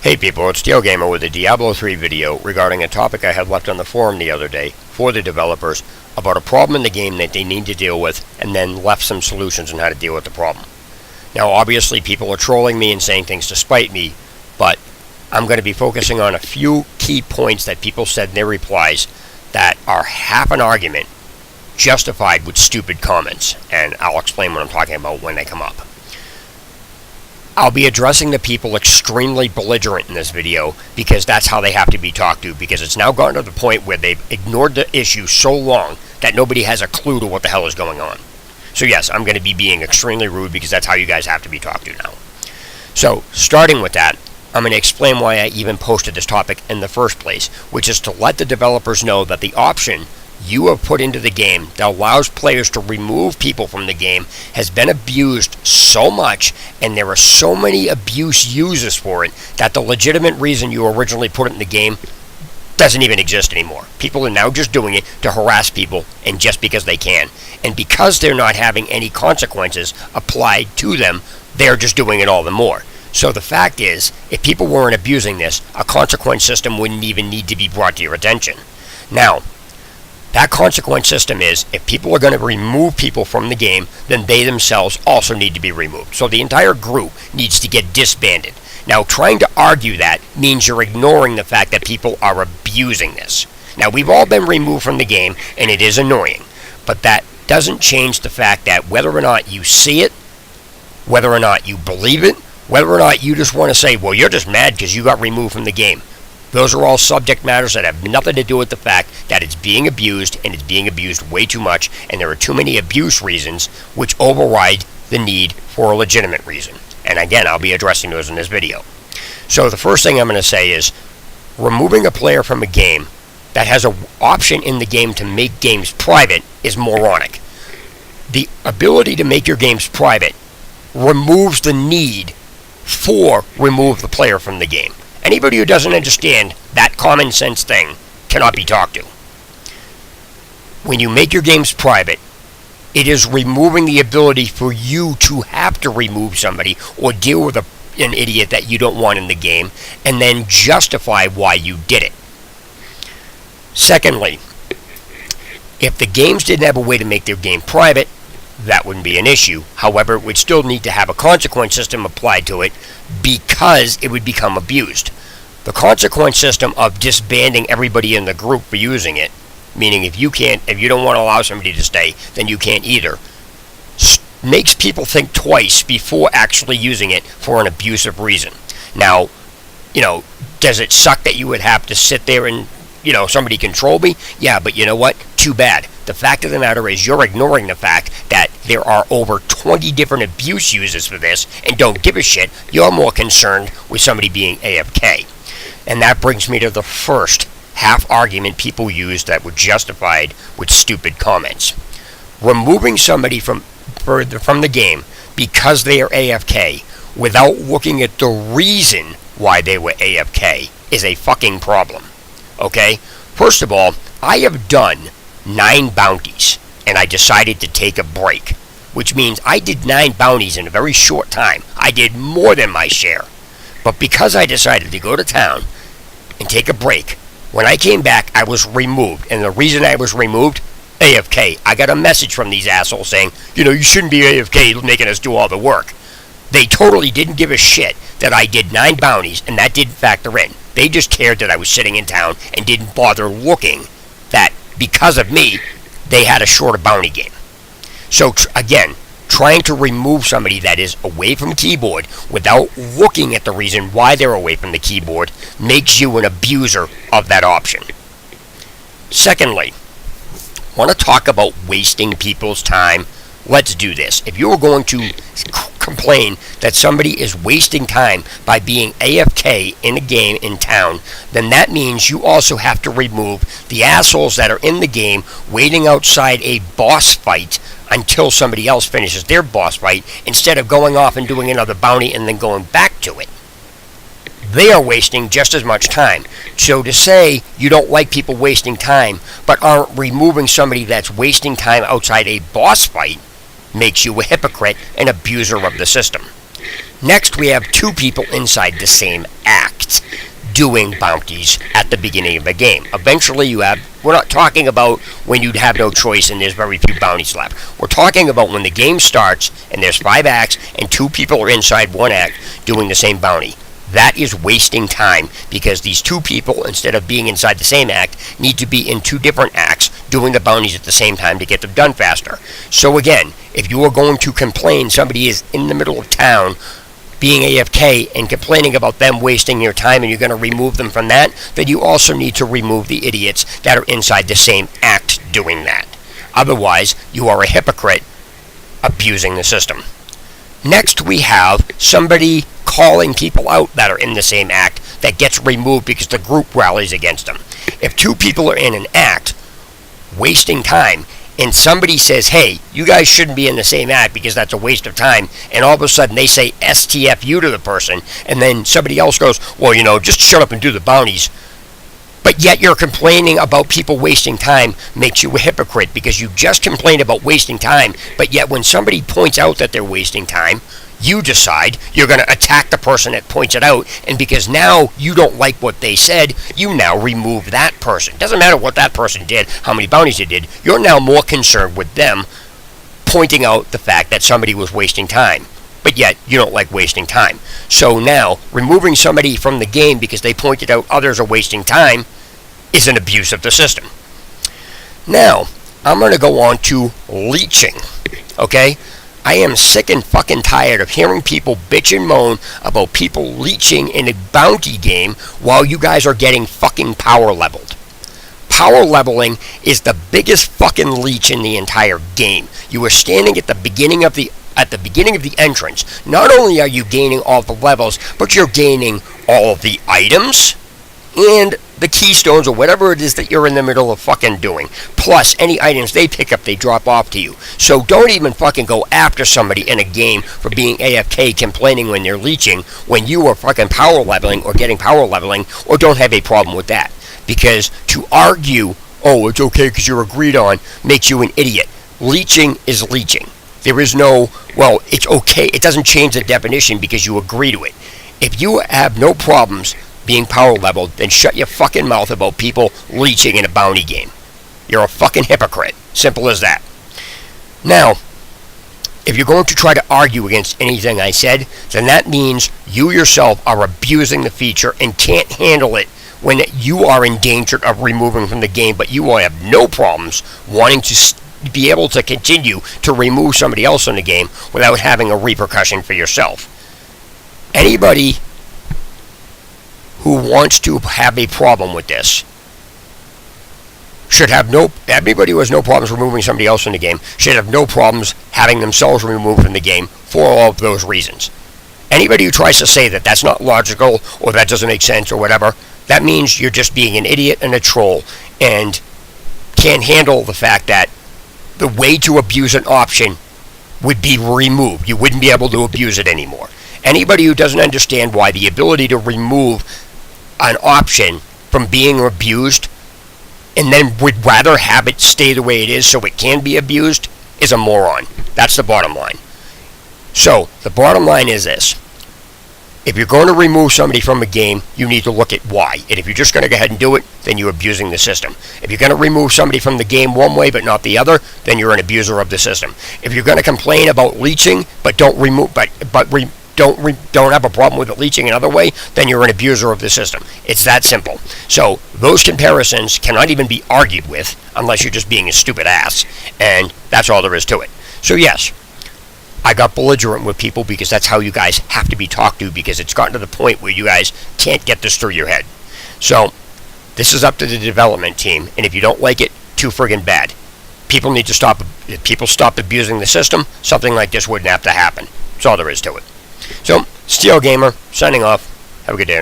Hey people, it's Steel Gamer with a Diablo 3 video regarding a topic I had left on the forum the other day for the developers about a problem in the game that they need to deal with, and then left some solutions on how to deal with the problem. Now obviously people are trolling me and saying things to spite me, but I'm going to be focusing on a few key points that people said in their replies that are half an argument justified with stupid comments, and I'll explain what I'm talking about when they come up. I'll be addressing the people extremely belligerent in this video because that's how they have to be talked to, because it's now gotten to the point where they've ignored the issue so long that nobody has a clue to what the hell is going on. So yes, I'm going to be being extremely rude because that's how you guys have to be talked to now. So, starting with that, I'm going to explain why I even posted this topic in the first place, which is to let the developers know that the option you have put into the game that allows players to remove people from the game has been abused so much, and there are so many abuse users for it, that the legitimate reason you originally put it in the game doesn't even exist anymore. People are now just doing it to harass people, and just because they can. And because they're not having any consequences applied to them, they're just doing it all the more. So the fact is, if people weren't abusing this, a consequence system wouldn't even need to be brought to your attention. Now, that consequence system is, if people are going to remove people from the game, then they themselves also need to be removed. So the entire group needs to get disbanded. Now, trying to argue that means you're ignoring the fact that people are abusing this. Now, we've all been removed from the game, and it is annoying. But that doesn't change the fact that whether or not you see it, whether or not you believe it, whether or not you just want to say, well, you're just mad because you got removed from the game. Those are all subject matters that have nothing to do with the fact that it's being abused, and it's being abused way too much, and there are too many abuse reasons which override the need for a legitimate reason. And again, I'll be addressing those in this video. So the first thing I'm going to say is, removing a player from a game that has an option in the game to make games private is moronic. The ability to make your games private removes the need for remove the player from the game. Anybody who doesn't understand that common sense thing cannot be talked to. When you make your games private, it is removing the ability for you to have to remove somebody or deal with an idiot that you don't want in the game, and then justify why you did it. Secondly, if the games didn't have a way to make their game private, that wouldn't be an issue. However, it would still need to have a consequence system applied to it because it would become abused. The consequence system of disbanding everybody in the group for using it, meaning if you don't want to allow somebody to stay, then you can't either, makes people think twice before actually using it for an abusive reason. Now, does it suck that you would have to sit there and, somebody control me? Yeah, but you know what? Too bad. The fact of the matter is, you're ignoring the fact that there are over 20 different abuse users for this and don't give a shit. You're more concerned with somebody being AFK. And that brings me to the first half argument people use that were justified with stupid comments. Removing somebody from the game because they are AFK without looking at the reason why they were AFK is a fucking problem. Okay? First of all, I have done 9 bounties, and I decided to take a break, which means I did 9 bounties in a very short time. I did more than my share. But because I decided to go to town and take a break, when I came back, I was removed. And the reason I was removed, AFK. I got a message from these assholes saying, you shouldn't be AFK making us do all the work. They totally didn't give a shit that I did 9 bounties, and that didn't factor in. They just cared that I was sitting in town and didn't bother looking that because of me, they had a shorter bounty game. So again, trying to remove somebody that is away from keyboard without looking at the reason why they're away from the keyboard makes you an abuser of that option. Secondly, I want to talk about wasting people's time. Let's do this. If you're going to complain that somebody is wasting time by being AFK in a game in town, then that means you also have to remove the assholes that are in the game waiting outside a boss fight until somebody else finishes their boss fight, instead of going off and doing another bounty and then going back to it. They are wasting just as much time. So to say you don't like people wasting time but aren't removing somebody that's wasting time outside a boss fight makes you a hypocrite and abuser of the system. Next, we have 2 people inside the same act. idiots doing bounties at the beginning of the game. Eventually we're not talking about when you'd have no choice and there's very few bounties left. We're talking about when the game starts and there's 5 acts and 2 people are inside 1 act doing the same bounty. That is wasting time because these 2 people, instead of being inside the same act, need to be in 2 different acts doing the bounties at the same time to get them done faster. So again, if you are going to complain somebody is in the middle of town being AFK and complaining about them wasting your time and you're going to remove them from that, then you also need to remove the idiots that are inside the same act doing that. Otherwise, you are a hypocrite abusing the system. Next, we have somebody calling people out that are in the same act that gets removed because the group rallies against them. If 2 people are in an act wasting time and somebody says, hey, you guys shouldn't be in the same act because that's a waste of time, and all of a sudden they say STFU to the person, and then somebody else goes, well, just shut up and do the bounties, but yet you're complaining about people wasting time, makes you a hypocrite because you just complained about wasting time, but yet when somebody points out that they're wasting time, you decide you're going to attack the person that points it out, and because now you don't like what they said, you now remove that person. Doesn't matter what that person did, how many bounties they did, you're now more concerned with them pointing out the fact that somebody was wasting time, but yet you don't like wasting time. So now, removing somebody from the game because they pointed out others are wasting time is an abuse of the system. Now, I'm going to go on to leeching, okay? I am sick and fucking tired of hearing people bitch and moan about people leeching in a bounty game while you guys are getting fucking power leveled. Power leveling is the biggest fucking leech in the entire game. You are standing at the beginning of the entrance. Not only are you gaining all the levels, but you're gaining all of the items and the keystones or whatever it is that you're in the middle of fucking doing. Plus, any items they pick up, they drop off to you. So don't even fucking go after somebody in a game for being AFK complaining when they're leeching when you are fucking power leveling or getting power leveling, or don't have a problem with that. Because to argue, oh, it's okay because you're agreed on, makes you an idiot. Leeching is leeching. There is no, well, it's okay. It doesn't change the definition because you agree to it. If you have no problems being power leveled, then shut your fucking mouth about people leeching in a bounty game. You're a fucking hypocrite. Simple as that. Now, if you're going to try to argue against anything I said, then that means you yourself are abusing the feature and can't handle it when you are in danger of removing from the game, but you will have no problems wanting to be able to continue to remove somebody else in the game without having a repercussion for yourself. Anybody who wants to have a problem with this everybody who has no problems removing somebody else from the game should have no problems having themselves removed from the game for all of those reasons. Anybody who tries to say that that's not logical or that doesn't make sense or whatever, that means you're just being an idiot and a troll and can't handle the fact that the way to abuse an option would be removed. You wouldn't be able to abuse it anymore. Anybody who doesn't understand why the ability to remove an option from being abused and then would rather have it stay the way it is so it can be abused is a moron. That's the bottom line. So, the bottom line is this. If you're going to remove somebody from a game, you need to look at why. And if you're just going to go ahead and do it, then you're abusing the system. If you're going to remove somebody from the game one way but not the other, then you're an abuser of the system. If you're going to complain about leeching but don't have a problem with it leeching another way, then you're an abuser of the system. It's that simple. So those comparisons cannot even be argued with unless you're just being a stupid ass, and that's all there is to it. So yes, I got belligerent with people because that's how you guys have to be talked to, because it's gotten to the point where you guys can't get this through your head. So this is up to the development team, and if you don't like it, too friggin' bad. People need to stop. If people stopped abusing the system, something like this wouldn't have to happen. That's all there is to it. So, Steel Gamer, signing off. Have a good day.